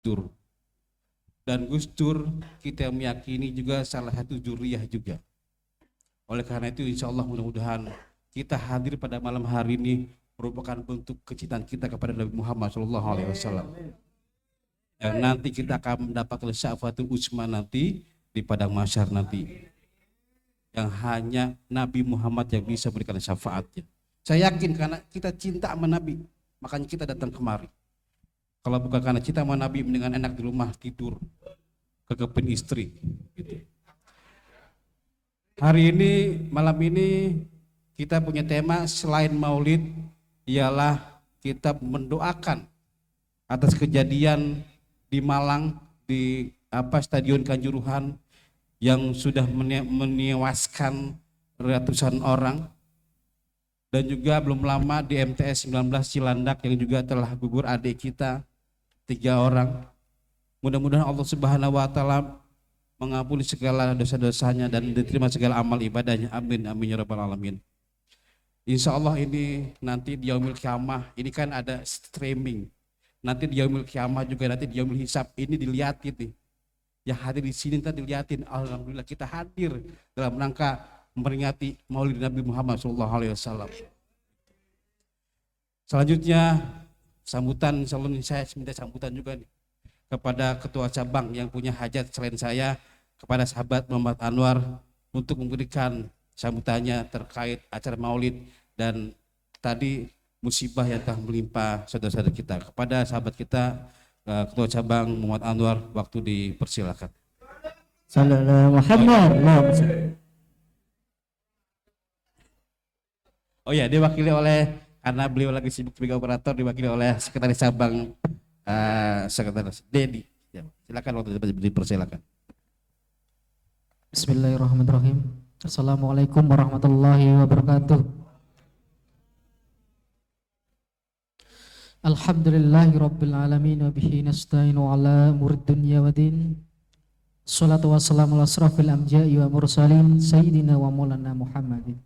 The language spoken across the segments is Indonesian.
Dur. Dan Gus Dur kita meyakini juga salah satu zuriyah juga. Oleh karena itu insya Allah mudah-mudahan kita hadir pada malam hari ini merupakan bentuk kecintaan kita kepada Nabi Muhammad SAW. Dan nanti kita akan mendapatkan syafaatul uzma nanti di padang mahsyar nanti. Yang hanya Nabi Muhammad yang bisa berikan syafaatnya. Saya yakin karena kita cinta sama Nabi, makanya kita datang kemari. Kalau bukan karena cinta sama Nabi, dengan enak di rumah tidur, kekepin istri. Gitu. Hari ini, malam ini kita punya tema selain maulid ialah kita mendoakan atas kejadian di Malang di Stadion Kanjuruhan yang sudah menewaskan ratusan orang, dan juga belum lama di MTS 19 Cilandak yang juga telah gugur adik kita 3 orang. Mudah-mudahan Allah Subhanahu wa taala mengampuni segala dosa-dosanya dan diterima segala amal ibadahnya. Amin amin ya rabbal alamin. Insya Allah ini nanti di Yaumil Qiyamah ini kan ada streaming. Nanti di Yaumil Qiyamah juga nanti di Yaumil Hisab ini dilihatin nih. Yang hadir di sini tadi dilihatin, alhamdulillah kita hadir dalam rangka memperingati Maulid Nabi Muhammad SAW. Selanjutnya sambutan, saya minta sambutan juga nih kepada ketua cabang yang punya hajat selain saya, kepada sahabat Muhammad Anwar untuk memberikan sambutannya terkait acara Maulid dan tadi musibah yang telah menimpa saudara-saudara kita. Kepada sahabat kita ketua cabang Muhammad Anwar, waktu dipersilakan. Sallallahu Muhammad. Oh ya, diwakili oleh, karena beliau lagi sibuk sebagai operator, diwakili oleh sekretaris cabang sekretaris Dedi. Ya, silakan waktu dipersilakan. Bismillahirrahmanirrahim. Assalamualaikum warahmatullahi wabarakatuh. Alhamdulillahi rabbil alamin wa bihi nasta'inu ala umurid dunya waddin. Salatu wassalamu ala asrafil anbiya'i wa mursalin sayyidina wa maulana Muhammadin.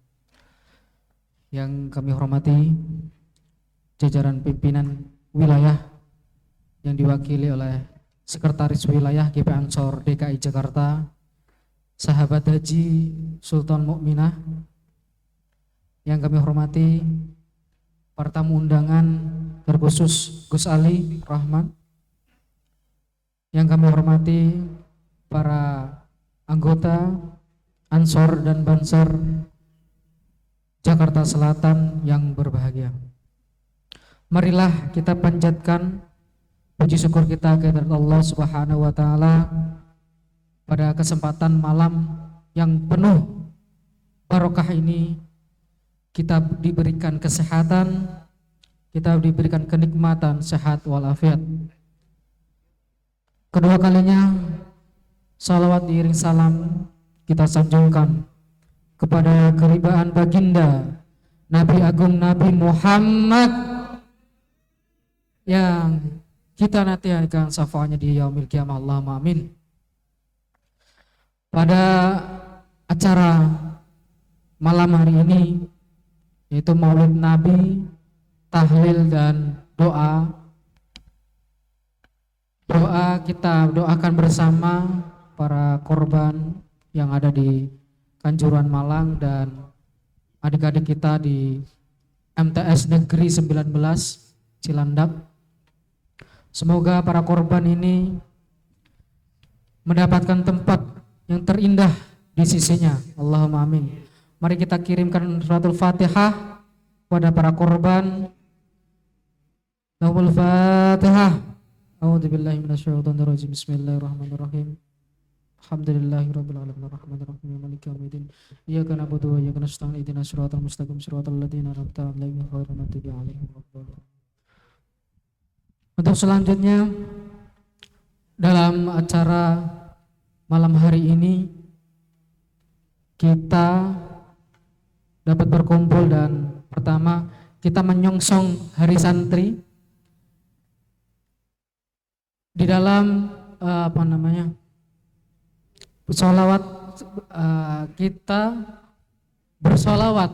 Yang kami hormati jajaran pimpinan wilayah yang diwakili oleh Sekretaris Wilayah GP Ansor DKI Jakarta, sahabat Haji Sultan Mukminah, yang kami hormati para tamu undangan terkhusus Gus Ali Rahman, yang kami hormati para anggota Ansor dan Bansar Jakarta Selatan yang berbahagia. Marilah kita panjatkan puji syukur kita kepada Allah Subhanahu wa taala pada kesempatan malam yang penuh barokah ini. Kita diberikan kesehatan, kita diberikan kenikmatan sehat walafiat. Kedua kalinya salawat diiring salam kita sanjungkan kepada keribaan baginda Nabi Agung Nabi Muhammad yang kita nanti akan syafaatnya di yaumil qiyamah. Allahumma amin. Pada acara malam hari ini yaitu Maulid Nabi, tahlil dan doa. Doa kita doakan bersama para korban yang ada di Kanjuruhan Malang dan adik-adik kita di MTS Negeri 19 Cilandak. Semoga para korban ini mendapatkan tempat yang terindah di sisinya. Allahumma amin. Mari kita kirimkan suratul Fatihah kepada para korban. Lahumul Fatihah. A'udzubillahi minasyaitonirrajim. Bismillahirrahmanirrahim. Alhamdulillahirabbil alamin arrahmanir rahim maliki yaumiddin. Iyyaka na'budu wa iyyaka nasta'in ihdinas siratal mustaqim siratal ladzina an'amta 'alaihim ghairil maghdubi 'alaihim waladdallin. Untuk selanjutnya dalam acara malam hari ini kita dapat berkumpul dan pertama kita menyongsong hari santri di dalam bersolawat. Kita bersolawat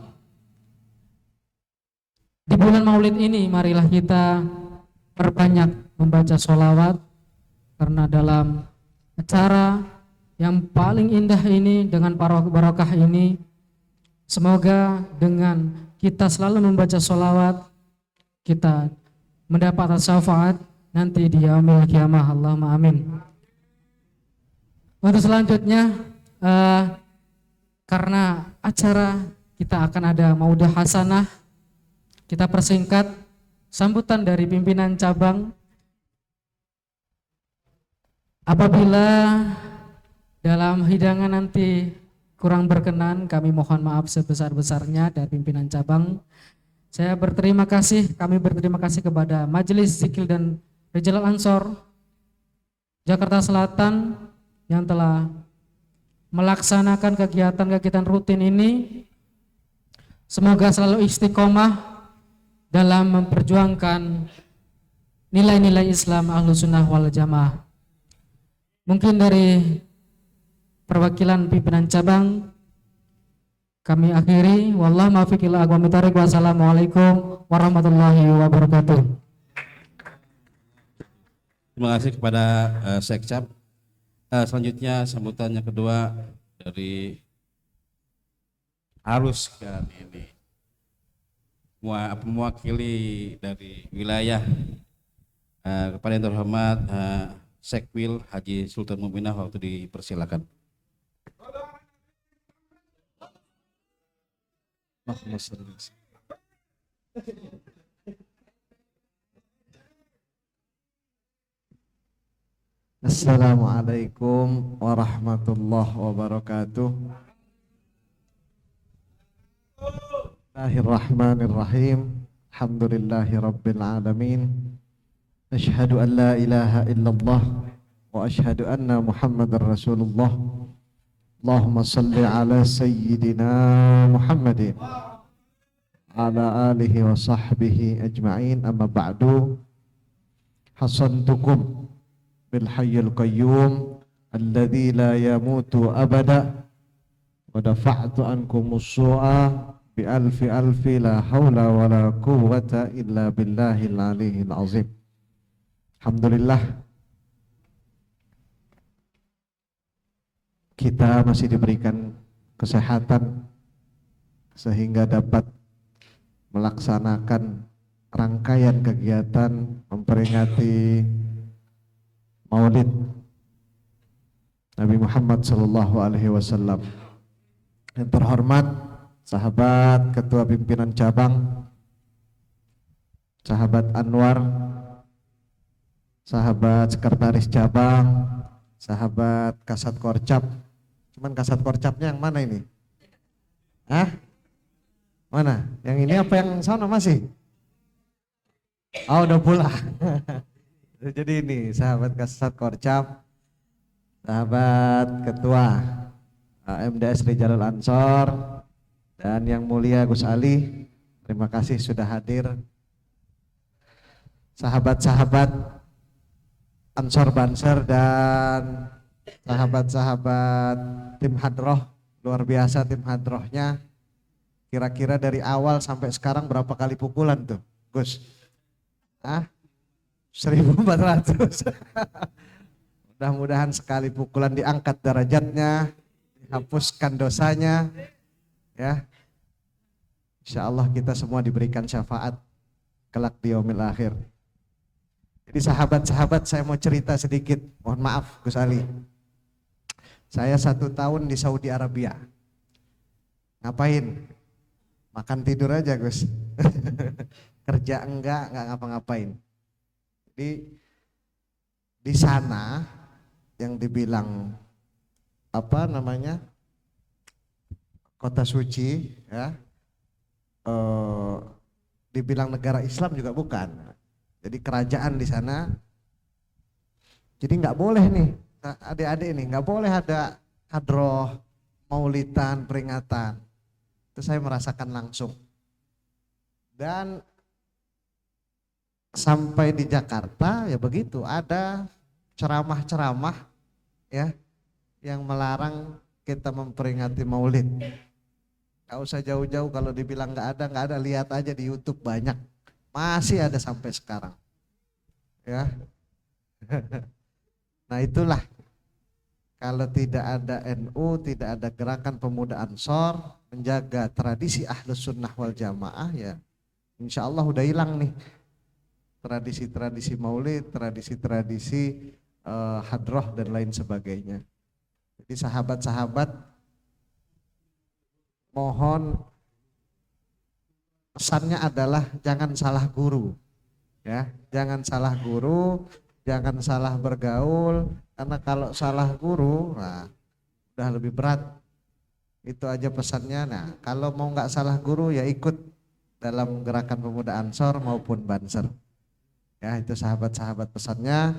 di bulan Maulid ini. Marilah kita perbanyak membaca solawat karena dalam acara yang paling indah ini dengan barokah ini, semoga dengan kita selalu membaca sholawat, kita mendapat syafaat nanti di yaumil kiamah. Allahumma amin. Untuk selanjutnya, karena acara kita akan ada maudah hasanah, kita persingkat sambutan dari pimpinan cabang. Apabila dalam hidangan nanti kurang berkenan, kami mohon maaf sebesar-besarnya dari pimpinan cabang. Kami berterima kasih kepada Majelis Zikir dan Rijalul Ansor Jakarta Selatan yang telah melaksanakan kegiatan-kegiatan rutin ini. Semoga selalu istiqomah dalam memperjuangkan nilai-nilai Islam Ahlus Sunnah wal Jamaah. Mungkin dari perwakilan pimpinan cabang kami akhiri. Wallahu muwaffiq ila aqwamit thoriq. Wassalamualaikum warahmatullahi wabarakatuh. Terima kasih kepada Sekcap. Selanjutnya sambutannya kedua dari Arus kan ini mewakili dari wilayah kepada yang terhormat Sekwil Haji Sultan Muminah, waktu dipersilakan. Assalamualaikum warahmatullahi wabarakatuh. Bismillahirrahmanirrahim. Alhamdulillahi rabbil alamin. Asyhadu an la ilaha illallah wa asyhadu anna Muhammadar Rasulullah. Allahumma salli ala sayyidina Muhammadin ala alihi wa sahbihi ajma'in. Amma ba'du. Hasantukum bil hayyil qayyum alladzi la yamutu abada wa dafa'tu ankum as-su'a bi alfi la haula wa la quwwata illa billahil aliyyil azim. Alhamdulillah, kita masih diberikan kesehatan sehingga dapat melaksanakan rangkaian kegiatan memperingati Maulid Nabi Muhammad SAW. Yang terhormat sahabat Ketua Pimpinan Cabang, sahabat Anwar, sahabat Sekretaris Cabang, sahabat Kasat Korcap. Cuman Kasat Korcapnya yang mana ini? Mana? Yang ini apa yang sana masih? Oh, udah pulang. Jadi ini sahabat Kasat Korcap, sahabat Ketua MDS Rijalul Ansor, dan yang mulia Gus Ali, terima kasih sudah hadir. Sahabat-sahabat Ansor Banser dan sahabat-sahabat tim Hadroh, luar biasa tim Hadrohnya. Kira-kira dari awal sampai sekarang berapa kali pukulan tuh, Gus? 1.400. Mudah-mudahan sekali pukulan diangkat derajatnya, dihapuskan dosanya, ya. Insya Allah kita semua diberikan syafaat kelak di yaumil akhir. Jadi sahabat-sahabat, saya mau cerita sedikit. Mohon maaf Gus Ali. Saya 1 tahun di Saudi Arabia. Ngapain? Makan tidur aja Gus. Kerja enggak ngapa-ngapain. Di sana yang dibilang kota suci, ya, dibilang negara Islam juga bukan. Jadi kerajaan di sana. Jadi nggak boleh nih adik-adik ini, nggak boleh ada hadroh, maulidan, peringatan. Itu saya merasakan langsung. Dan sampai di Jakarta ya begitu, ada ceramah-ceramah ya yang melarang kita memperingati Maulid. Gak usah jauh-jauh, kalau dibilang nggak ada, lihat aja di YouTube banyak, masih ada sampai sekarang. Ya, Nah itulah, kalau tidak ada NU, tidak ada gerakan pemuda Ansor menjaga tradisi Ahlus Sunnah wal Jamaah, ya insya Allah udah hilang nih tradisi-tradisi maulid, tradisi-tradisi hadroh dan lain sebagainya. Jadi sahabat-sahabat, mohon pesannya adalah jangan salah guru, ya jangan salah guru, jangan salah bergaul, karena kalau salah guru, nah udah lebih berat. Itu aja pesannya. Nah kalau mau nggak salah guru ya ikut dalam gerakan pemuda Ansor maupun Banser. Ya itu sahabat-sahabat pesannya.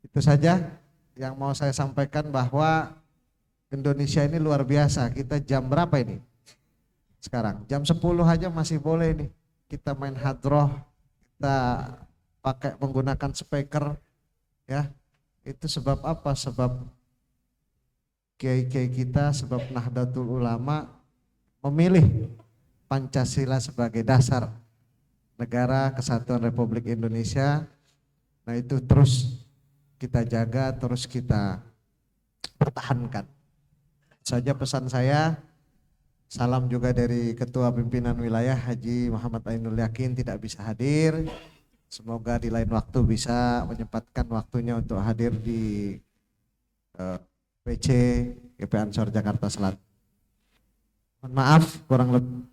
Itu saja yang mau saya sampaikan, bahwa Indonesia ini luar biasa. Kita jam berapa ini? Sekarang jam 10 aja masih boleh nih kita main hadroh, kita pakai menggunakan speaker, ya itu sebab apa? Sebab kiai-kiai kita, sebab Nahdlatul Ulama memilih Pancasila sebagai dasar negara kesatuan Republik Indonesia. Nah itu terus kita jaga, terus kita pertahankan. Saja pesan saya. Salam juga dari Ketua Pimpinan Wilayah Haji Muhammad Ainul Yakin, tidak bisa hadir. Semoga di lain waktu bisa menyempatkan waktunya untuk hadir di PC GP Ansor Jakarta Selatan. Mohon maaf kurang lebih.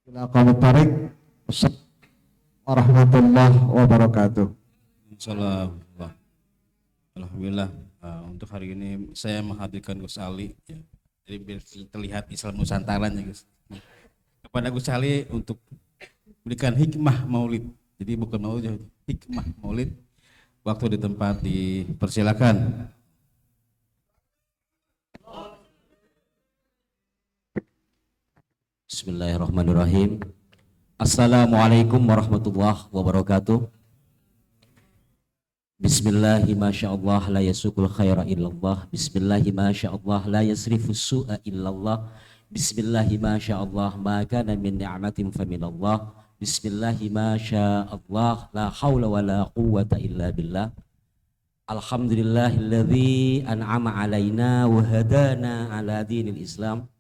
Wassalamualaikum warahmatullahi wabarakatuh. Assalamualaikum. Alhamdulillah, untuk hari ini saya menghadirkan Gus Ali, ya. Jadi biar terlihat Islam Nusantaranya, Gus. Kepada Gus Ali untuk berikan hikmah maulid. Jadi bukan maulid, hikmah maulid. Waktu di tempat dipersilakan. Bismillahirrahmanirrahim. Assalamualaikum warahmatullahi wabarakatuh. Bismillahi masyaallah la yasukul khaira illallah. Bismillahi masyaallah la yasrifus su'a illallah. Bismillahi masyaallah ma kana min ni'matin faminallah. Bismillahi masyaallah la haula wa la quwwata illa billah. Alhamdulillahilladzi an'ama alaina wa hadana ala dinil Islam.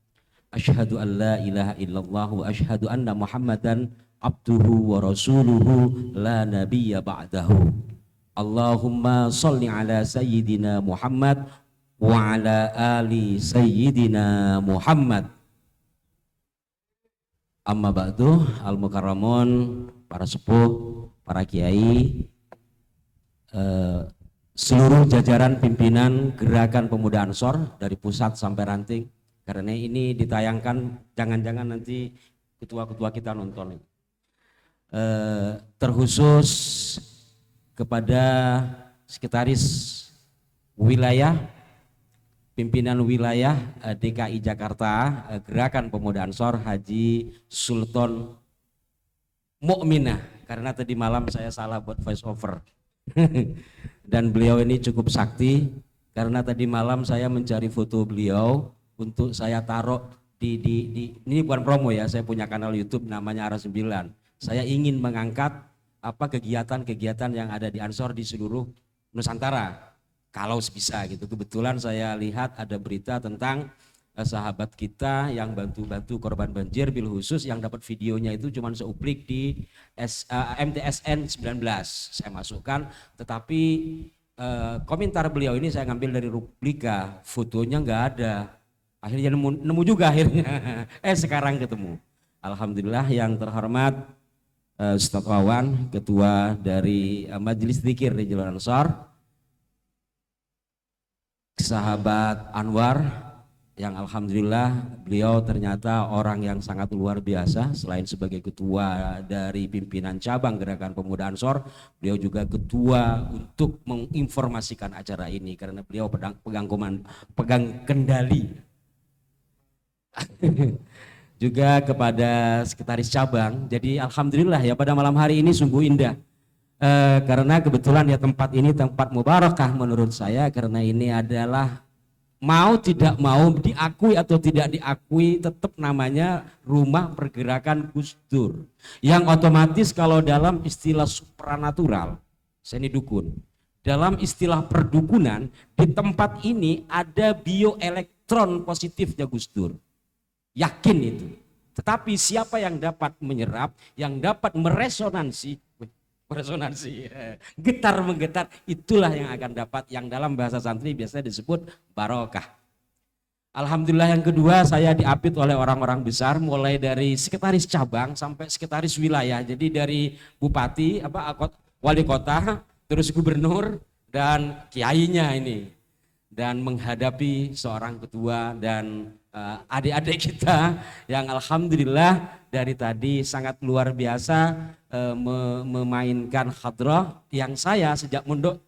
Asyhadu an la ilaha illallah wa asyhadu anna Muhammadan abduhu wa rasuluhu la nabiyya ba'dahu. Allahumma salli ala sayyidina Muhammad wa ala ali sayyidina Muhammad. Amma ba'du, al-mukarramun, para sepuh, para kiai, seluruh jajaran pimpinan Gerakan Pemuda Ansor dari pusat sampai ranting. Karena ini ditayangkan, jangan-jangan nanti ketua-ketua kita nonton. Terkhusus kepada sekretaris wilayah, pimpinan wilayah DKI Jakarta, Gerakan Pemuda Ansor, Haji Sultan Mukminah. Karena tadi malam saya salah buat voice over. Dan beliau ini cukup sakti, karena tadi malam saya mencari foto beliau untuk saya taruh di ini bukan promo ya, saya punya kanal YouTube namanya Arah 9. Saya ingin mengangkat kegiatan-kegiatan yang ada di Ansor di seluruh Nusantara kalau bisa gitu. Kebetulan saya lihat ada berita tentang sahabat kita yang bantu-bantu korban banjir, bil khusus yang dapat videonya itu cuma seuplik di MTSN 19 saya masukkan, tetapi komentar beliau ini saya ngambil dari Republika, fotonya nggak ada. Akhirnya nemu juga akhirnya. Sekarang ketemu. Alhamdulillah. Yang terhormat Ustadz Wawan, ketua dari Majelis Dzikir di Jalur Ansor, sahabat Anwar, yang alhamdulillah beliau ternyata orang yang sangat luar biasa. Selain sebagai ketua dari pimpinan cabang Gerakan Pemuda Ansor, beliau juga ketua untuk menginformasikan acara ini karena beliau pegang kendali. Juga kepada sekretaris cabang. Jadi alhamdulillah ya, pada malam hari ini sungguh indah. Karena kebetulan ya tempat ini tempat mubarakah menurut saya, karena ini adalah mau tidak mau, diakui atau tidak diakui, tetap namanya rumah pergerakan Gus Dur. Yang otomatis kalau dalam istilah supranatural, saya ini dukun, dalam istilah perdukunan, di tempat ini ada bioelektron positifnya Gus Dur. Yakin itu. Tetapi siapa yang dapat menyerap, yang dapat getar menggetar, itulah yang akan dapat, yang dalam bahasa santri biasanya disebut barokah. Alhamdulillah yang kedua, saya diapit oleh orang-orang besar, mulai dari sekretaris cabang sampai sekretaris wilayah. Jadi dari bupati, wali kota, terus gubernur dan kiainya ini. Dan menghadapi seorang ketua dan adik-adik kita yang alhamdulillah dari tadi sangat luar biasa memainkan hadrah yang saya sejak mondok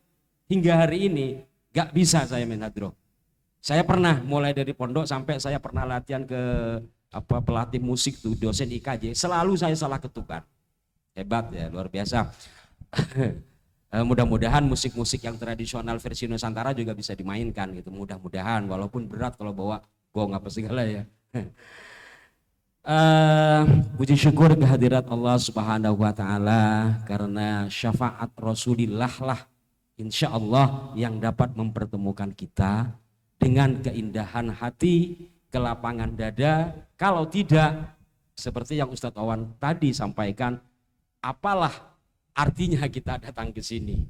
hingga hari ini gak bisa saya main hadrah. Saya pernah mulai dari pondok sampai saya pernah latihan ke pelatih musik tuh, dosen IKJ, selalu saya salah ketukan. Hebat ya, luar biasa. Mudah-mudahan musik-musik yang tradisional versi Nusantara juga bisa dimainkan gitu, mudah-mudahan, walaupun berat kalau bawa gong apa segala ya. Puji syukur kehadirat Allah Subhanahu wa taala karena syafaat Rasulillah lah insya Allah yang dapat mempertemukan kita dengan keindahan hati, kelapangan dada. Kalau tidak, seperti yang Ustadz Awan tadi sampaikan, apalah artinya kita datang ke sini?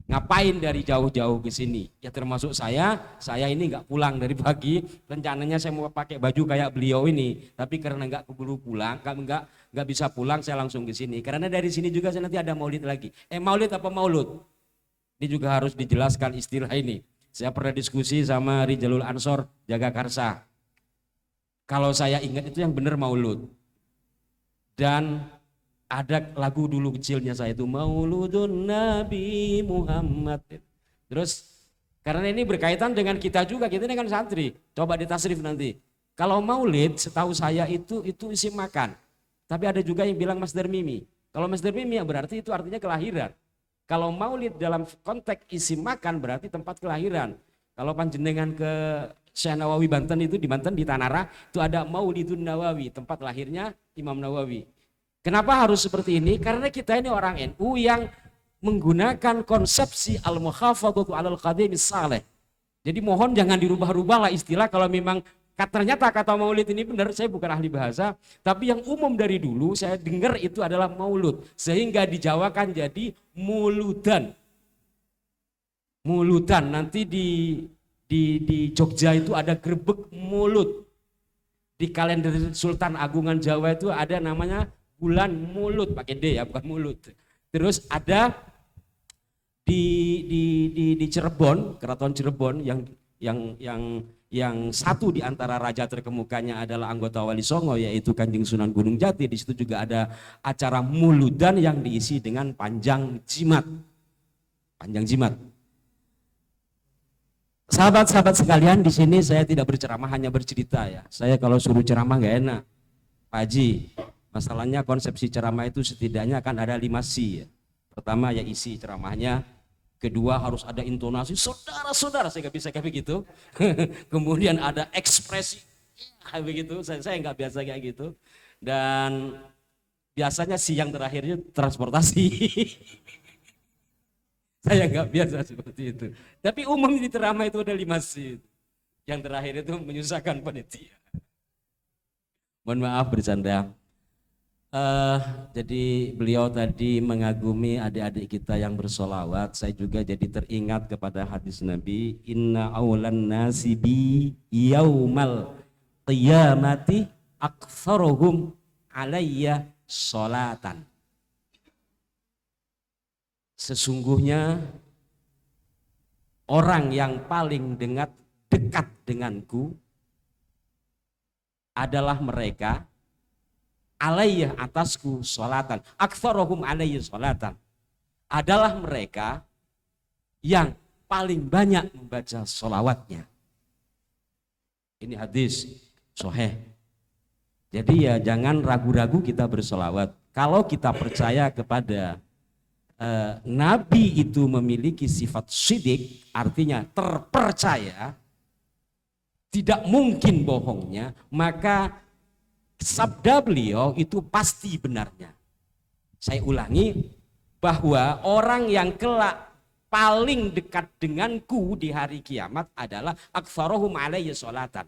Ngapain dari jauh-jauh ke sini? Ya termasuk saya ini nggak pulang dari pagi. Rencananya saya mau pakai baju kayak beliau ini, tapi karena nggak keburu pulang, nggak bisa pulang, saya langsung ke sini. Karena dari sini juga saya nanti ada maulid lagi. Maulid apa maulud? Ini juga harus dijelaskan istilah ini. Saya pernah diskusi sama Rijalul Ansor Jagakarsa. Kalau saya ingat itu yang benar maulud. Dan ada lagu dulu kecilnya saya itu Mauludun Nabi Muhammad. Terus karena ini berkaitan dengan kita juga, kita ini kan santri. Coba ditasrif nanti. Kalau maulid setahu saya itu isim makan. Tapi ada juga yang bilang masdar mimi. Kalau masdar mimi ya berarti itu artinya kelahiran. Kalau maulid dalam konteks isim makan berarti tempat kelahiran. Kalau panjenengan ke Syekh Nawawi Banten itu di Banten di Tanara itu ada Maulidun Nawawi, tempat lahirnya Imam Nawawi. Kenapa harus seperti ini? Karena kita ini orang NU yang menggunakan konsepsi al-mukhafadhatu 'alal qadimis saleh. Jadi mohon jangan dirubah-rubah lah istilah kalau memang ternyata kata maulid ini benar, saya bukan ahli bahasa, tapi yang umum dari dulu saya dengar itu adalah maulud, sehingga dijawakan jadi muludan. Muludan, nanti di Jogja itu ada grebek mulut. Di kalender Sultan Agungan Jawa itu ada namanya bulan mulut, pakai D ya, bukan mulut. Terus ada di Cirebon, Keraton Cirebon yang satu di antara raja terkemukanya adalah anggota Wali Songo yaitu Kanjeng Sunan Gunung Jati. Di situ juga ada acara muludan yang diisi dengan panjang jimat. Panjang jimat. Sahabat-sahabat sekalian, di sini saya tidak berceramah, hanya bercerita ya. Saya kalau suruh ceramah nggak enak. Pak Haji, masalahnya konsepsi ceramah itu setidaknya akan ada 5 C ya. Pertama ya isi ceramahnya. Kedua harus ada intonasi, saudara-saudara, saya nggak bisa kayak begitu. Kemudian ada ekspresi, kayak begitu, saya nggak biasa kayak gitu. Dan biasanya siang terakhirnya transportasi. Saya nggak biasa seperti itu. Tapi umum di ceramah itu ada 5 C. Yang terakhir itu menyusahkan panitia. Mohon maaf bercanda. Jadi beliau tadi mengagumi adik-adik kita yang bersolawat. Saya juga jadi teringat kepada hadis Nabi, Inna awlan nasibi yaumal qiyamati aktsaruhum alayya sholatan. Sesungguhnya orang yang paling dekat denganku adalah mereka alayya atasku sholatan, aktsaruhum alayya sholatan, adalah mereka yang paling banyak membaca sholawatnya. Ini hadis sahih. Jadi ya jangan ragu-ragu kita bersolawat. Kalau kita percaya kepada Nabi itu memiliki sifat shidik, artinya terpercaya, tidak mungkin bohongnya, maka sabda beliau itu pasti benarnya. Saya ulangi, bahwa orang yang kelak paling dekat denganku di hari kiamat adalah aktsaruhum alayya sholatan,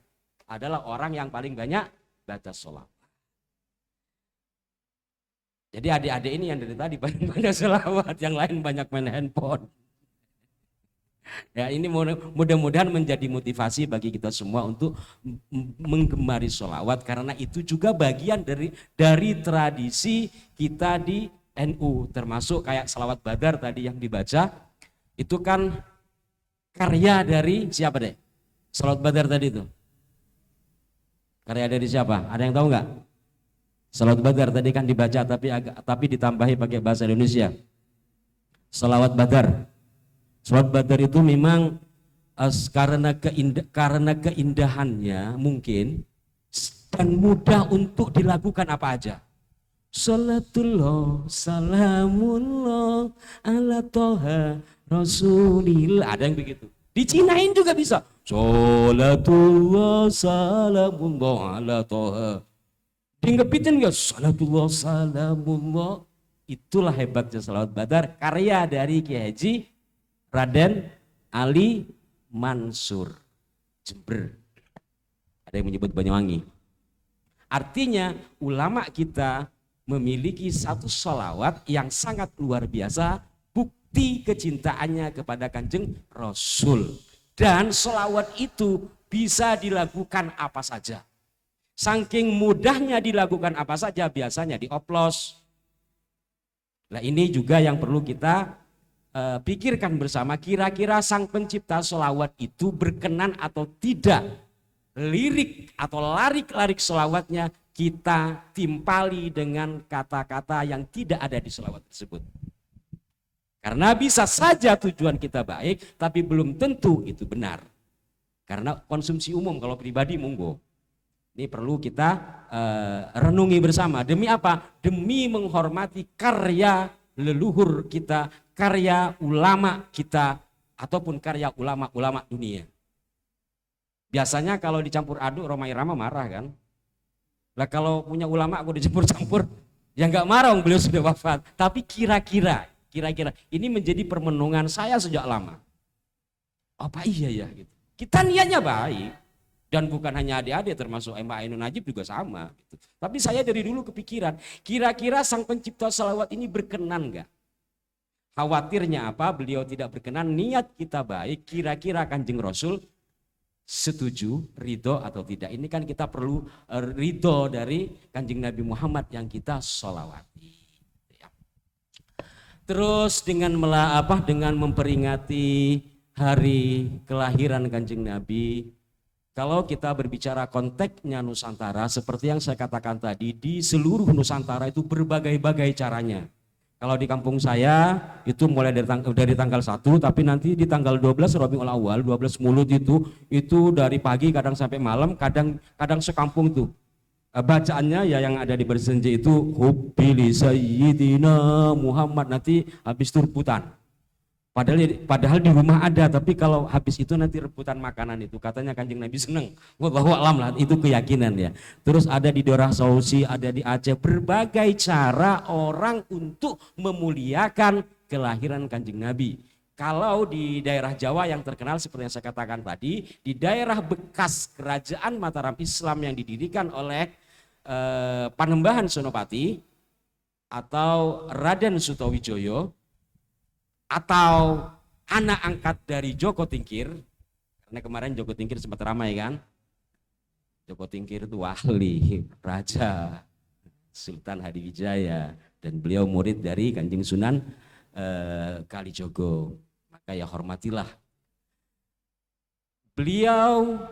adalah orang yang paling banyak baca sholawat. Jadi adik-adik ini yang dari tadi banyak sholawat, yang lain banyak main handphone. Ya, ini mudah-mudahan menjadi motivasi bagi kita semua untuk menggemari sholawat, karena itu juga bagian dari tradisi kita di NU, termasuk kayak sholawat badar tadi yang dibaca, itu kan karya dari siapa deh? Sholawat badar tadi itu karya dari siapa? Ada yang tahu nggak? Sholawat badar tadi kan dibaca tapi ditambahi pakai bahasa Indonesia. Sholawat badar. Sholawat badar itu memang karena keindahannya mungkin dan mudah untuk dilakukan apa aja. Salatullah salamullah ala toha rasulillah, ada yang begitu. Dicinain juga bisa. Salatullah salamullah ala toha. Dingepitin enggak? Salatullah salamullah. Itulah hebatnya sholawat badar, karya dari Kiai Haji Raden Ali Mansur, Jember. Ada yang menyebut Banyuwangi. Artinya ulama kita memiliki satu sholawat yang sangat luar biasa, bukti kecintaannya kepada Kanjeng Rasul. Dan sholawat itu bisa dilakukan apa saja. Saking mudahnya dilakukan apa saja, biasanya dioplos. Nah, ini juga yang perlu kita pikirkan bersama, kira-kira sang pencipta sholawat itu berkenan atau tidak lirik atau larik-larik sholawatnya kita timpali dengan kata-kata yang tidak ada di sholawat tersebut. Karena bisa saja tujuan kita baik, tapi belum tentu itu benar. Karena konsumsi umum, kalau pribadi monggo. Ini perlu kita renungi bersama. Demi apa? Demi menghormati karya leluhur kita, karya ulama kita, ataupun karya ulama-ulama dunia. Biasanya kalau dicampur aduk Rhoma Irama marah kan. Lah kalau punya ulama aku dicampur-campur, ya nggak marah, beliau sudah wafat. Tapi kira-kira ini menjadi permenungan saya sejak lama. Apa iya ya gitu. Kita niatnya baik, dan bukan hanya adik-adik, termasuk Mbak Ainun Najib juga sama gitu. Tapi saya dari dulu kepikiran, kira-kira sang pencipta sholawat ini berkenan nggak? Khawatirnya apa? Beliau tidak berkenan, niat kita baik, kira-kira Kanjeng Rasul setuju, ridho atau tidak. Ini kan kita perlu ridho dari Kanjeng Nabi Muhammad yang kita sholawati. Terus dengan memperingati hari kelahiran Kanjeng Nabi, kalau kita berbicara konteksnya Nusantara, seperti yang saya katakan tadi, di seluruh Nusantara itu berbagai-bagai caranya. Kalau di kampung saya itu mulai dari tanggal 1, tapi nanti di tanggal 12 Rabiul Awal, 12 Mulud itu dari pagi kadang sampai malam, kadang sekampung itu. Bacaannya ya yang ada di bersenja itu Hubbili Sayyidina Muhammad, nanti habis itu rebutan. Padahal di rumah ada, tapi kalau habis itu nanti rebutan makanan itu. Katanya Kanjeng Nabi seneng. Wallahu a'lam lah, itu keyakinan ya. Terus ada di daerah Sulawesi, ada di Aceh, berbagai cara orang untuk memuliakan kelahiran Kanjeng Nabi. Kalau di daerah Jawa yang terkenal seperti yang saya katakan tadi, di daerah bekas kerajaan Mataram Islam yang didirikan oleh Panembahan Senopati atau Raden Sutawijoyo, atau anak angkat dari Joko Tingkir, karena kemarin Joko Tingkir sempat ramai kan. Joko Tingkir itu wali, raja, Sultan Hadiwijaya, dan beliau murid dari Kanjeng Sunan Kalijogo. Maka ya hormatilah beliau.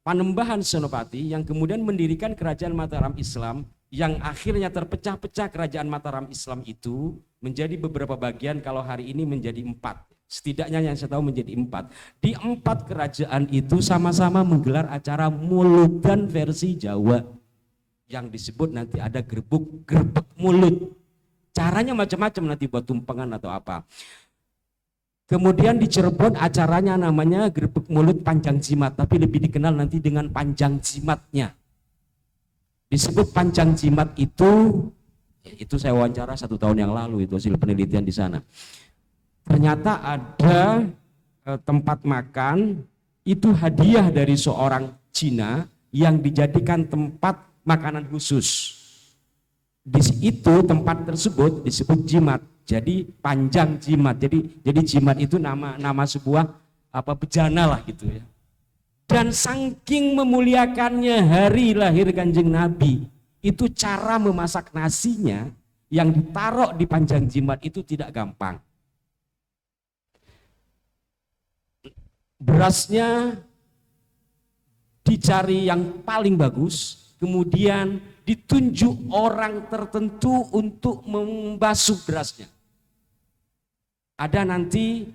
Panembahan Senopati yang kemudian mendirikan kerajaan Mataram Islam, yang akhirnya terpecah-pecah kerajaan Mataram Islam itu menjadi beberapa bagian, kalau hari ini menjadi 4. Setidaknya yang saya tahu menjadi 4. Di 4 kerajaan itu sama-sama menggelar acara muludan versi Jawa. Yang disebut nanti ada grebek mulut. Caranya macam-macam, nanti buat tumpengan atau apa. Kemudian di Cirebon acaranya namanya grebek mulut panjang jimat, tapi lebih dikenal nanti dengan panjang jimatnya. Disebut panjang jimat itu Itu saya wawancara 1 tahun yang lalu, itu hasil penelitian di sana. Ternyata ada tempat makan itu hadiah dari seorang Cina yang dijadikan tempat makanan khusus. Di itu tempat tersebut disebut jimat. Jadi panjang jimat. Jadi jimat itu nama sebuah bejana lah gitu ya. Dan saking memuliakannya hari lahir Kanjeng Nabi, itu cara memasak nasinya yang ditaruh di panjang jimat itu tidak gampang. Berasnya dicari yang paling bagus, kemudian ditunjuk orang tertentu untuk membasuh berasnya. Ada nanti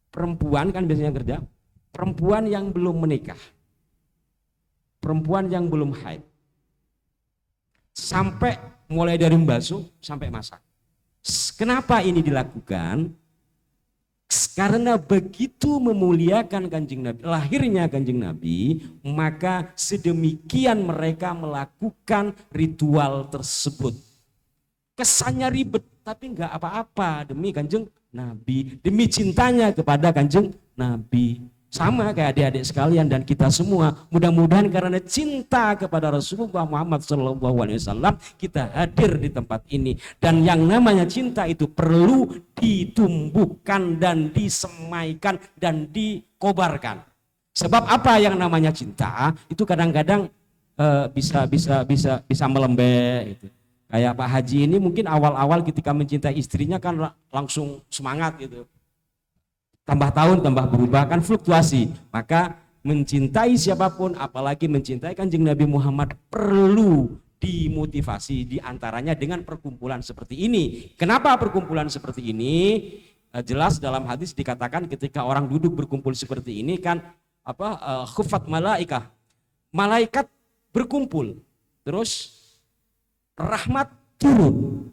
perempuan kan biasanya kerja, perempuan yang belum menikah, perempuan yang belum haid, sampai mulai dari membasuh sampai masak. Kenapa ini dilakukan? Karena begitu memuliakan Kanjeng Nabi, lahirnya Kanjeng Nabi, maka sedemikian mereka melakukan ritual tersebut. Kesannya ribet, tapi enggak apa-apa demi Kanjeng Nabi, demi cintanya kepada Kanjeng Nabi. Sama kayak adik-adik sekalian dan kita semua, mudah-mudahan karena cinta kepada Rasulullah Muhammad SAW kita hadir di tempat ini. Dan yang namanya cinta itu perlu ditumbuhkan dan disemaikan dan dikobarkan. Sebab apa yang namanya cinta itu kadang-kadang bisa melembek gitu. Kayak Pak Haji ini mungkin awal-awal ketika mencintai istrinya kan langsung semangat gitu. Tambah tahun, tambah berubah, kan fluktuasi. Maka mencintai siapapun, apalagi mencintai Kanjeng Nabi Muhammad perlu dimotivasi diantaranya dengan perkumpulan seperti ini. Kenapa perkumpulan seperti ini? Jelas dalam hadis dikatakan ketika orang duduk berkumpul seperti ini kan khufat malaikah. Malaikat berkumpul. Terus rahmat turun.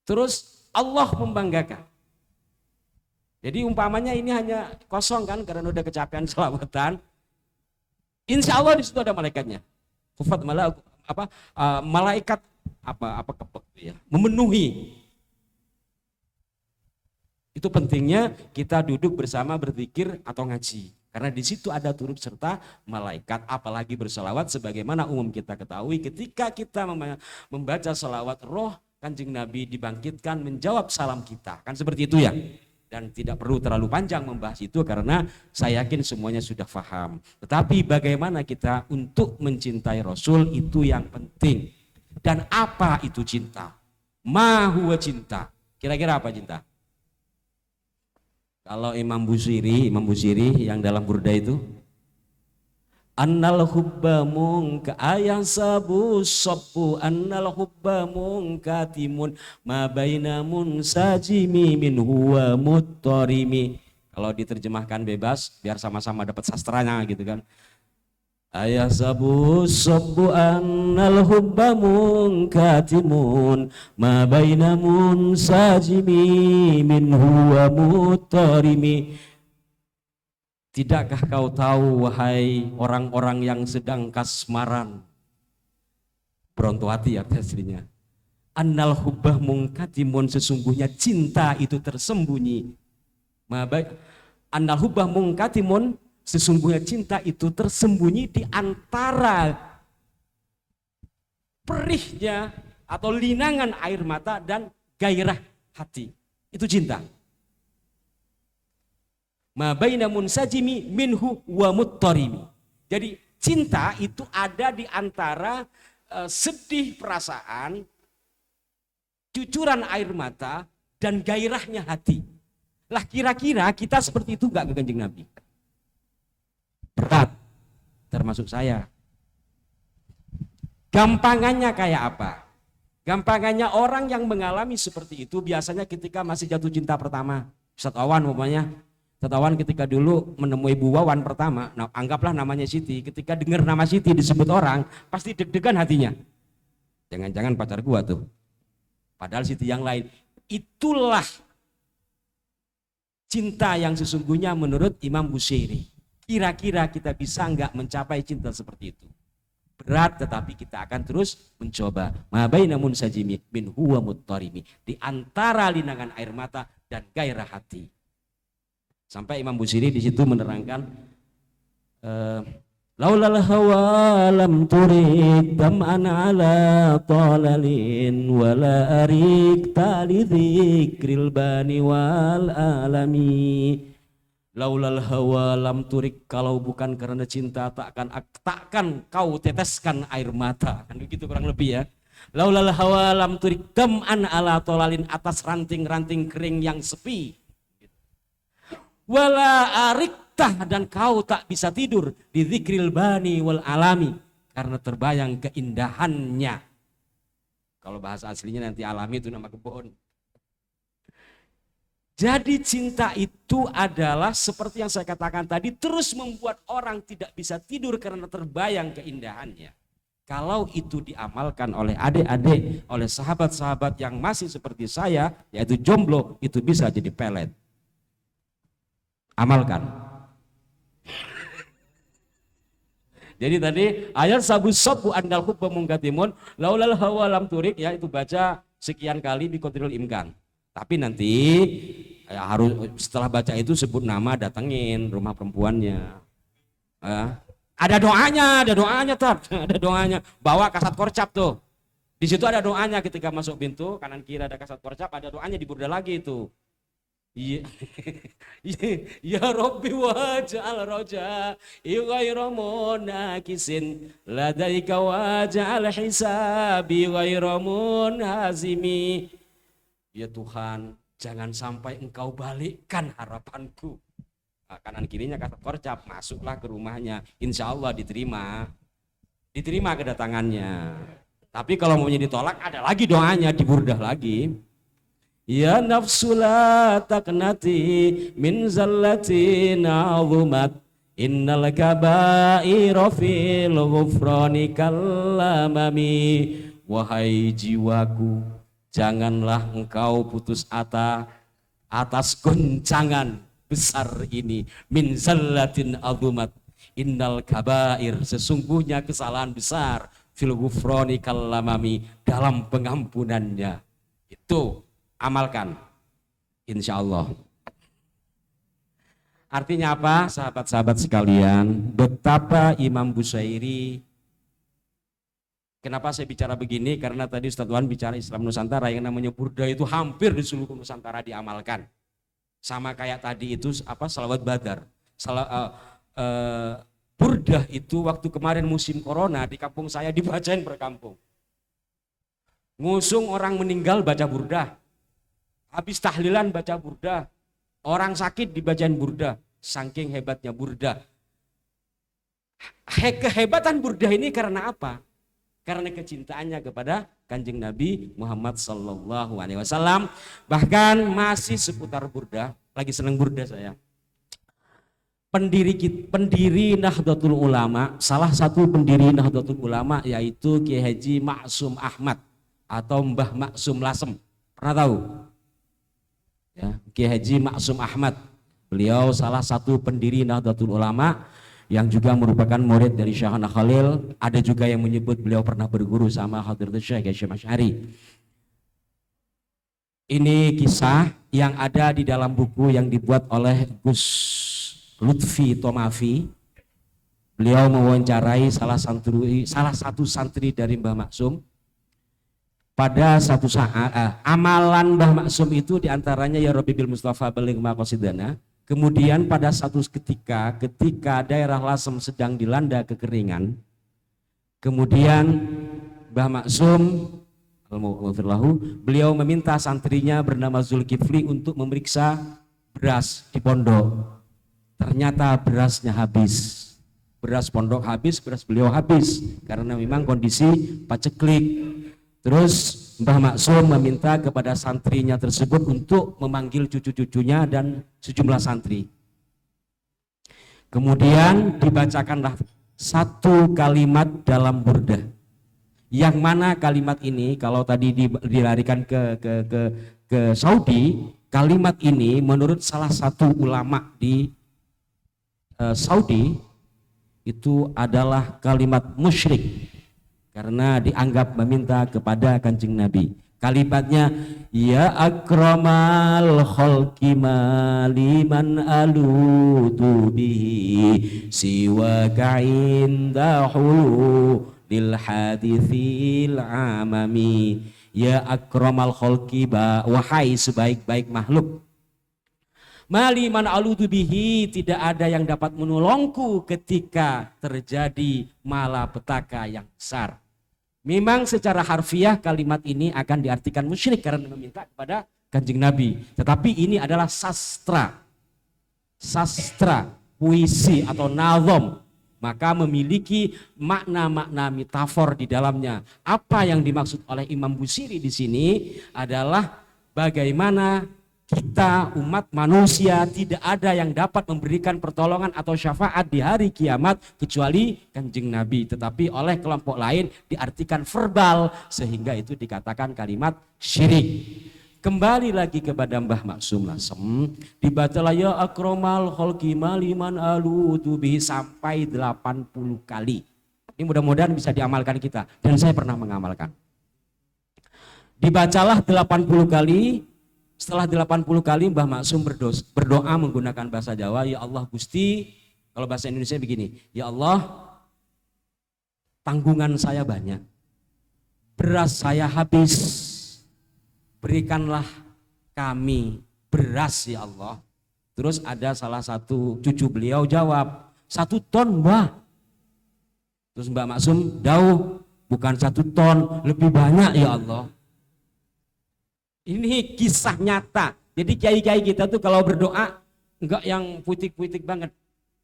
Terus Allah membanggakan. Jadi umpamanya ini hanya kosong kan karena udah kecapean selawatan. Insya Allah di situ ada malaikatnya. Khufat malaikat memenuhi. Itu pentingnya kita duduk bersama berzikir atau ngaji. Karena di situ ada turut serta malaikat, apalagi berselawat sebagaimana umum kita ketahui ketika kita membaca selawat roh Kanjeng Nabi dibangkitkan menjawab salam kita. Kan seperti itu ya. Dan tidak perlu terlalu panjang membahas itu karena saya yakin semuanya sudah paham. Tetapi bagaimana kita untuk mencintai Rasul itu yang penting. Dan apa itu cinta? Ma huwa cinta. Kira-kira apa cinta? Kalau Imam Busiri yang dalam Burda itu annal hubba munka ayang sabu sabbu annal hubba munkatimun ma baina munsajimi min huwa muttarimi. Kalau diterjemahkan bebas biar sama-sama dapat sastranya gitu kan. Ayah sabu sabbu annal hubba munkatimun ma baina munsajimi min huwa muttarimi. Tidakkah kau tahu wahai orang-orang yang sedang kasmaran, beronto hati arti aslinya. Annal hubbah mungkatimun, sesungguhnya cinta itu tersembunyi. Annal hubbah mungkatimun, sesungguhnya cinta itu tersembunyi di antara perihnya atau linangan air mata dan gairah hati. Itu cinta. Ma baina munsajimi minhu wa muttarimi. Jadi cinta itu ada di antara sedih perasaan, cucuran air mata dan gairahnya hati. Lah kira-kira kita seperti itu enggak ke Kanjeng Nabi? Berat, termasuk saya. Gampangannya kayak apa? Gampangannya orang yang mengalami seperti itu biasanya ketika masih jatuh cinta pertama. Ustaz Awan umpamanya. Tawan ketika dulu menemui Bu Wawan pertama, nah anggaplah namanya Siti, ketika dengar nama Siti disebut orang, pasti deg-degan hatinya. Jangan-jangan pacar gua tuh. Padahal Siti yang lain. Itulah cinta yang sesungguhnya menurut Imam Busiri. Kira-kira kita bisa enggak mencapai cinta seperti itu? berat, tetapi kita akan terus mencoba. Ma baina munsajimi min huwa muttarimi, di antara linangan air mata dan gairah hati. Sampai Imam Busiri di situ menerangkan laulal hawa lam turid dam'an ala talalin wala arik tali dzikril bani wal alami. Laulal hawa lam turik, kalau bukan karena cinta takkan kau teteskan air mata, kan begitu kurang lebih ya. Laulal hawa lam turik dam'an ala tolalin, atas ranting-ranting kering yang sepi. Wala ariktah, dan kau tak bisa tidur di dzikril bani wal alami, karena terbayang keindahannya. Kalau bahasa aslinya nanti alami itu nama kebun. Jadi cinta itu adalah seperti yang saya katakan tadi, terus membuat orang tidak bisa tidur karena terbayang keindahannya. Kalau itu diamalkan oleh adik-adik, oleh sahabat-sahabat yang masih seperti saya, yaitu jomblo, itu bisa jadi pelet. Amalkan. Jadi tadi ayat sabu sobu andal hubba mungkatimun laulal hawa lam turik, ya itu baca sekian kali bi qadril imkan. Tapi nanti ya, harus setelah baca itu sebut nama, datengin rumah perempuannya. Ada doanya tab, ada doanya. Bawa kasat korcap tuh. Di situ ada doanya ketika masuk pintu, kanan kiri ada kasat korcap, ada doanya di burda lagi itu. Ya Rabbi waj'al roja ghairu munakisin ladaika waj'al hisabi ghairu munhazimi. Ya Tuhan, jangan sampai engkau balikkan harapanku. Nah, kanan kirinya kata korcap, masuklah ke rumahnya, insya Allah diterima kedatangannya. Tapi kalau maunya ditolak, ada lagi doanya di burdah lagi. Ya nafsu la taqnati min zallatin azumat innal kaba'ira fil ghufrani kallamami. Wahai jiwaku, janganlah engkau putus asa atas goncangan besar ini. Min zallatin azumat innal kaba'ir, sesungguhnya kesalahan besar, fil ghufrani kallamami, dalam pengampunannya. Itu amalkan, insya Allah. Artinya apa, sahabat-sahabat sekalian? Betapa Imam Busayri. Kenapa saya bicara begini? Karena tadi Ustadz Wan bicara Islam Nusantara, yang namanya burda itu hampir di seluruh Nusantara diamalkan. Sama kayak tadi itu apa, salawat badar. Burda itu waktu kemarin musim corona di kampung saya dibacain per kampung. Ngusung orang meninggal baca burda. Habis tahlilan baca burda, orang sakit dibacain burda, saking hebatnya burda. Kehebatan burda ini karena apa? Karena kecintaannya kepada Kanjeng Nabi Muhammad Sallallahu Alaihi Wasallam. Bahkan masih seputar burda, lagi seneng burda saya. Pendiri Nahdlatul Ulama, salah satu pendiri Nahdlatul Ulama yaitu Kiai Haji Maksum Ahmad atau Mbah Maksum Lasem. Pernah tahu? Ya, Kiai Haji Maksum Ahmad, beliau salah satu pendiri Nahdlatul Ulama yang juga merupakan murid dari Syekhana Khalil. Ada juga yang menyebut beliau pernah berguru sama Hadratus Syekh Hasyim Asy'ari. Ini kisah yang ada di dalam buku yang dibuat oleh Gus Lutfi Tomafi. Beliau mewawancarai salah satu santri dari Mbah Maksum. Pada satu saat amalan Mbah Maksum itu diantaranya ya Rabbi bil Mustafa baligh maqasidana. Kemudian pada satu ketika daerah Lasem sedang dilanda kekeringan, kemudian Mbah Maksum beliau meminta santrinya bernama Zulkifli untuk memeriksa beras di pondok. Ternyata berasnya habis, beras pondok habis, beras beliau habis karena memang kondisi paceklik. Terus Mbah Maksum meminta kepada santrinya tersebut untuk memanggil cucu-cucunya dan sejumlah santri. Kemudian dibacakanlah satu kalimat dalam burda. Yang mana kalimat ini kalau tadi dilarikan ke Saudi, kalimat ini menurut salah satu ulama di Saudi itu adalah kalimat musyrik karena dianggap meminta kepada Kanjeng Nabi. Kalimatnya ya akramal khalqi maliman alutu bihi siwa ka'inda hulu lil hadithil amami. Ya akramal khalqi, wahai sebaik-baik makhluk, maliman alutu bihi, tidak ada yang dapat menolongku ketika terjadi malapetaka yang besar. Memang secara harfiah kalimat ini akan diartikan musyrik karena meminta kepada Kanjeng Nabi. Tetapi ini adalah sastra, puisi atau nazom. Maka memiliki makna-makna metafor di dalamnya. Apa yang dimaksud oleh Imam Busiri di sini adalah bagaimana kita umat manusia tidak ada yang dapat memberikan pertolongan atau syafaat di hari kiamat kecuali Kanjeng Nabi, tetapi oleh kelompok lain diartikan verbal sehingga itu dikatakan kalimat syirik. Kembali lagi kepada Mbah Maksum Lasem, dibacalah ya akramal khalqi maliman alutu bihi sampai 80 kali. Ini mudah-mudahan bisa diamalkan kita dan saya pernah mengamalkan. Dibacalah 80 kali. Setelah 80 kali Mbah Maksum berdoa menggunakan bahasa Jawa, ya Allah Gusti, kalau bahasa Indonesia begini, ya Allah tanggungan saya banyak, beras saya habis, berikanlah kami beras ya Allah. Terus ada salah satu cucu beliau jawab, 1 ton Mbah. Terus Mbah Maksum dauh, bukan 1 ton, lebih banyak ya Allah. Ini kisah nyata. Jadi kiai-kiai kita tuh kalau berdoa enggak yang puitik-puitik banget.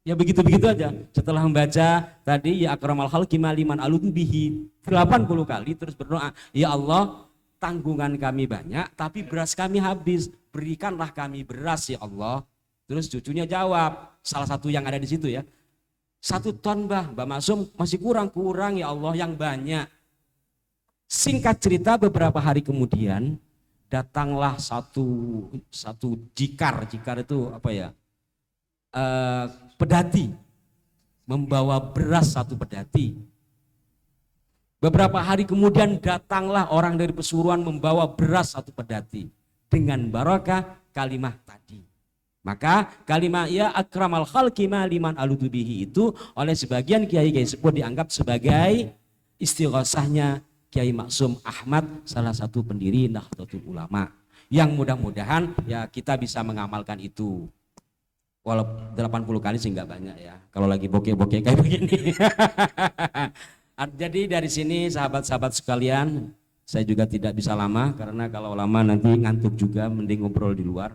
Ya begitu-begitu aja. Setelah membaca tadi ya akramal khalqi maliman alutu bihi 80 kali terus berdoa, ya Allah tanggungan kami banyak tapi beras kami habis. Berikanlah kami beras ya Allah. Terus cucunya jawab, salah satu yang ada di situ ya. 1 ton Mbah Maksum masih kurang ya Allah yang banyak. Singkat cerita beberapa hari kemudian datanglah satu jikar itu apa ya, pedati membawa beras 1 pedati. Beberapa hari kemudian datanglah orang dari Pesuruan membawa beras 1 pedati dengan barakah kalimah tadi. Maka kalimah ya akramal khalqi maliman alutu bihi itu oleh sebagian kiai-kiai sepuh dianggap sebagai istighosahnya Kiai Maksum Ahmad, salah satu pendiri Nahdlatul Ulama, yang mudah-mudahan ya kita bisa mengamalkan itu. Walau 80 kali sih enggak banyak ya, kalau lagi bokeh-bokeh kayak begini. Jadi dari sini sahabat-sahabat sekalian, saya juga tidak bisa lama karena kalau lama nanti ngantuk juga, mending ngobrol di luar.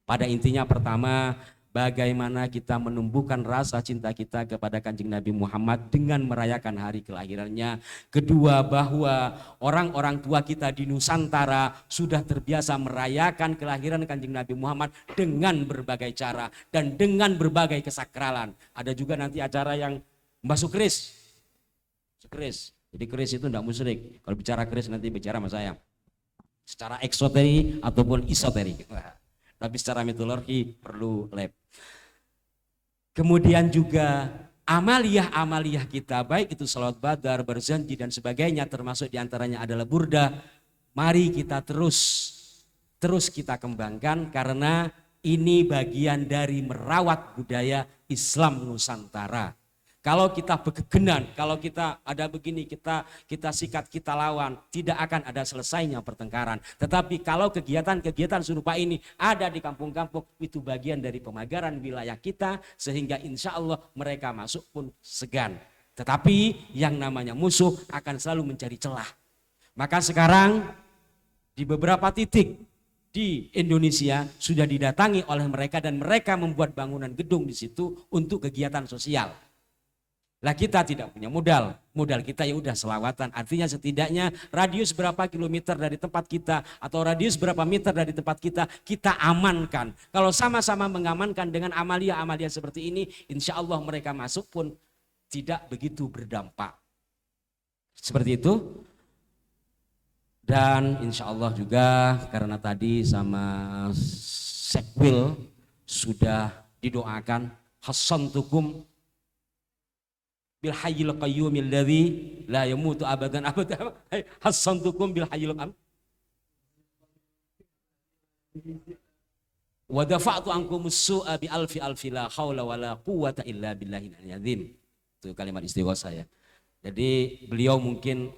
Pada intinya pertama, bagaimana kita menumbuhkan rasa cinta kita kepada Kanjeng Nabi Muhammad dengan merayakan hari kelahirannya. Kedua, bahwa orang-orang tua kita di Nusantara sudah terbiasa merayakan kelahiran Kanjeng Nabi Muhammad dengan berbagai cara dan dengan berbagai kesakralan. Ada juga nanti acara yang membasuh keris. Jadi keris itu tidak musyrik. Kalau bicara keris nanti bicara sama saya. Secara eksoteri ataupun isoteri. Tapi secara mitologi perlu lab. Kemudian juga amaliyah kita, baik itu salat badar, berzanji dan sebagainya, termasuk diantaranya adalah burdah. Mari kita terus kita kembangkan karena ini bagian dari merawat budaya Islam Nusantara. Kalau kita berkegenan, kalau kita ada begini, kita sikat, kita lawan, tidak akan ada selesainya pertengkaran. Tetapi kalau kegiatan-kegiatan serupa ini ada di kampung-kampung, itu bagian dari pemagaran wilayah kita, sehingga insya Allah mereka masuk pun segan. Tetapi yang namanya musuh akan selalu mencari celah. Maka sekarang di beberapa titik di Indonesia sudah didatangi oleh mereka dan mereka membuat bangunan gedung di situ untuk kegiatan sosial. Lah kita tidak punya modal kita ya udah selawatan. Artinya setidaknya radius berapa kilometer dari tempat kita atau radius berapa meter dari tempat kita amankan. Kalau sama-sama mengamankan dengan amalia-amalia seperti ini, insya Allah mereka masuk pun tidak begitu berdampak. Seperti itu. Dan insya Allah juga karena tadi sama Sekwil sudah didoakan hasantukum bil hayyil qayyumil ladzi la yamutu abadan abadan hasantukum bil hayyil qayyum wa dafa'tu ankum su'a bi alfi alfi la haula wala quwwata illa billahil azim. Itu kalimat istighosah ya. Jadi beliau mungkin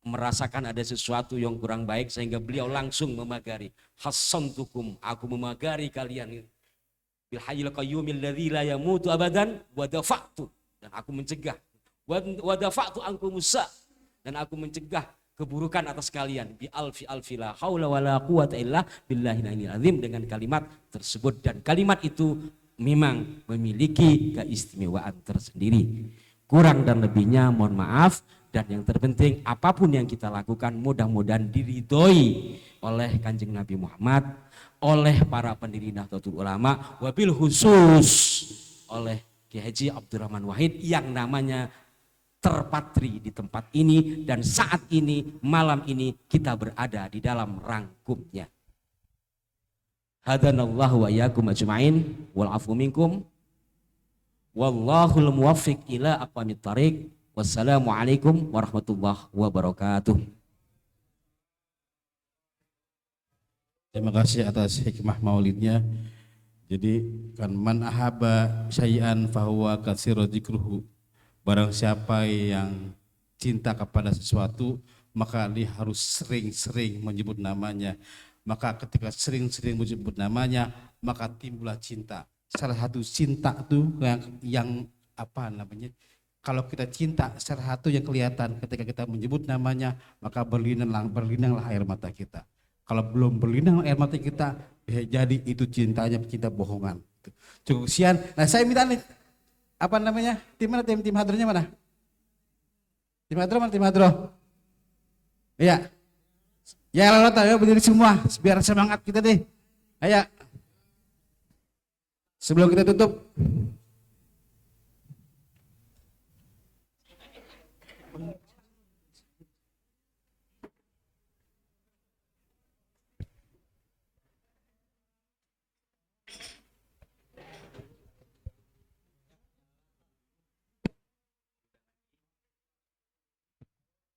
merasakan ada sesuatu yang kurang baik sehingga beliau langsung memagari, hasantukum, aku memagari kalian bil hayyil qayyumil ladzi la yamutu abadan wa dafa'tu, dan aku mencegah, wa dafa'tu ankum su'a, dan aku mencegah keburukan atas kalian bi alfi alfi la haula wala quwwata illa billahil azim, dengan kalimat tersebut. Dan kalimat itu memang memiliki keistimewaan tersendiri. Kurang dan lebihnya mohon maaf, dan yang terpenting apapun yang kita lakukan mudah-mudahan diridhoi oleh Kanjeng Nabi Muhammad, oleh para pendiri Nahdlatul Ulama, wabil khusus oleh Kiai Haji Abdurrahman Wahid yang namanya terpatri di tempat ini, dan saat ini malam ini kita berada di dalam rangkumnya. Hadanallahu wa iyyakum ajmain wal afu minkum wallahul muwaffiq ila aqwamit thariq. Wassalamualaikum warahmatullahi wabarakatuh. Terima kasih atas hikmah maulidnya. Jadi kan man ahaba syai'an fahuwa katsiru dzikruhu. Barang siapa yang cinta kepada sesuatu, maka dia harus sering-sering menyebut namanya. Maka ketika sering-sering menyebut namanya, maka timbullah cinta. Salah satu cinta itu yang apa namanya? Kalau kita cinta, salah satu yang kelihatan ketika kita menyebut namanya, maka berlinanglah air mata kita. Kalau belum berlinang air mata kita, jadi itu cintanya cinta bohongan. Cukup sekian. Nah, saya minta nih, apa namanya? Tim mana? Tim hadronya mana? Tim hadro mana? Tim hadro? Iya. Ya lalu ya berdiri semua biar semangat kita deh. Ayo. Sebelum kita tutup.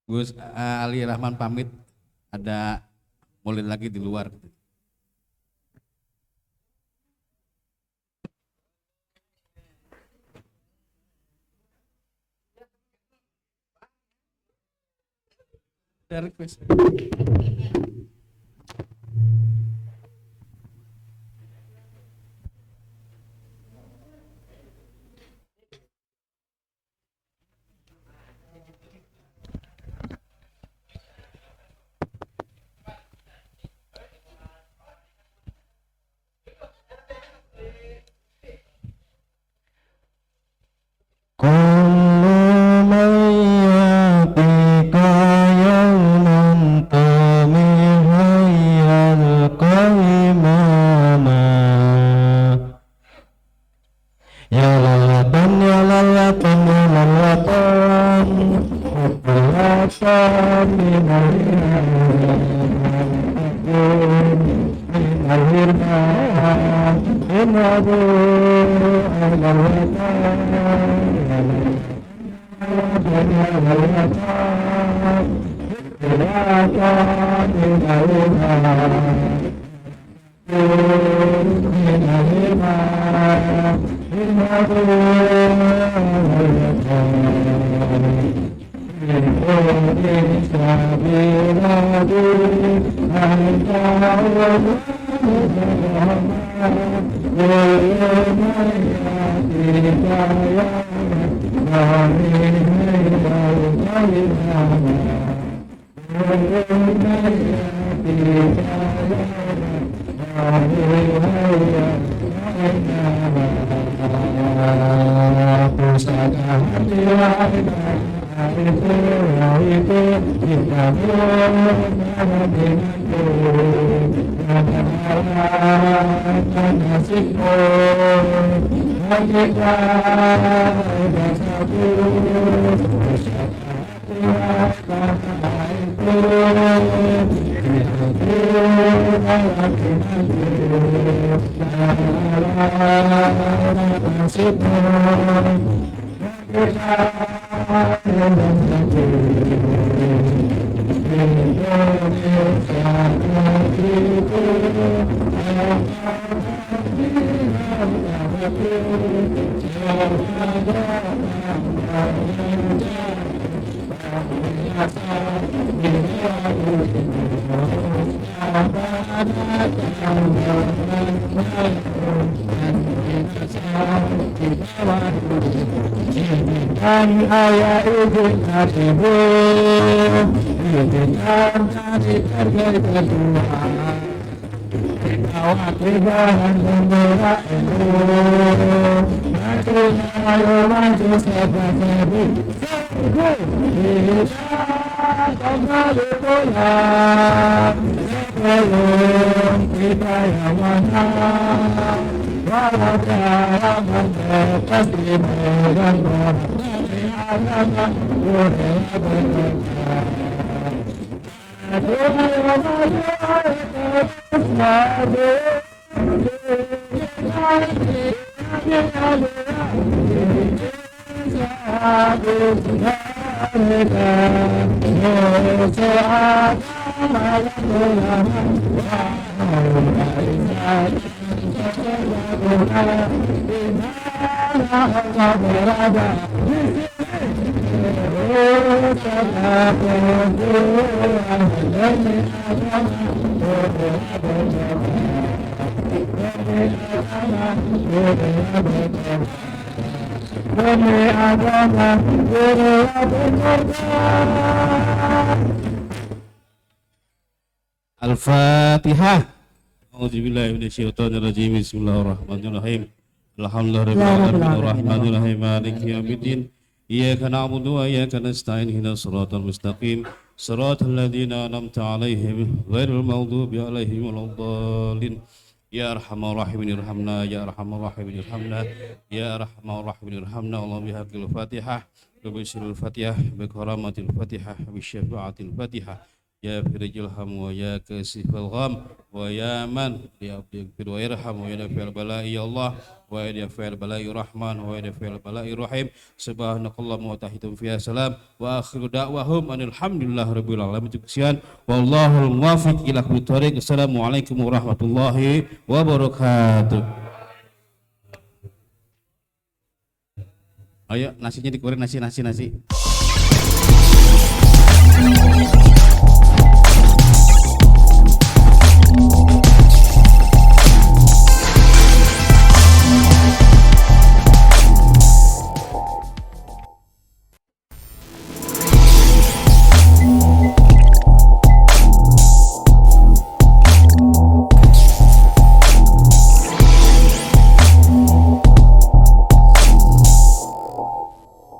Gus Ali Rahman pamit, ada mulai lagi di luar. Ada request. Dan ayah izin hatimu, izinkan kami terkait berdua. Awak libahan membela elu, maju ayo maju sebagai kita kembali pulang. Sebelum kita yang menang, walau jangan lepas di medan perang. Agama budaya berbeda. Al-Fatihah. A'udzubillahi minasyaitonirrajim. Bismillahirrahmanirrahim. Alhamdulillahirabbil alamin, maliki yaumiddin. Iyyaka na'budu wa iyyaka nasta'in. Ihdinas siratal mustaqim. Siratal ladzina an'amta 'alaihim ghairil maghdubi alaihim waladdallin. Ya arhamar rahimin irhamna, ya arhamar rahimin irhamna, ya arhamar rahimin irhamna. Allah bihaqqil Fatihah, bi sirril Fatihah, bi karamatil Fatihah, bi syafaatil Fatihah. Ya firijil ham wa ya kasifal gham wa ya man ya abdir wa irham wa ya nafi'al bala'i ya Allah wa ya nafi'al bala'i rahman wa ya nafi'al bala'i rahim. Subhanakallahumma wa tahiyyatuhum fiha salam wa akhiru da'wahum alhamdulillahi rabbil alamin. Sekian wallahul muwaffiq ila aqwamit thoriq. Assalamualaikum warahmatullahi wabarakatuh. Ayo nasinya dikeluarin, nasi.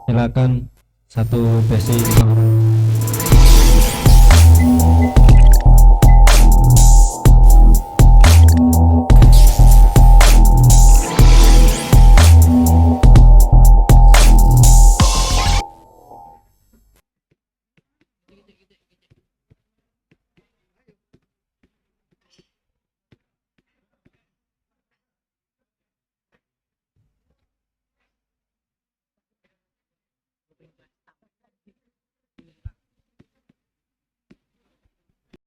Silakan satu basic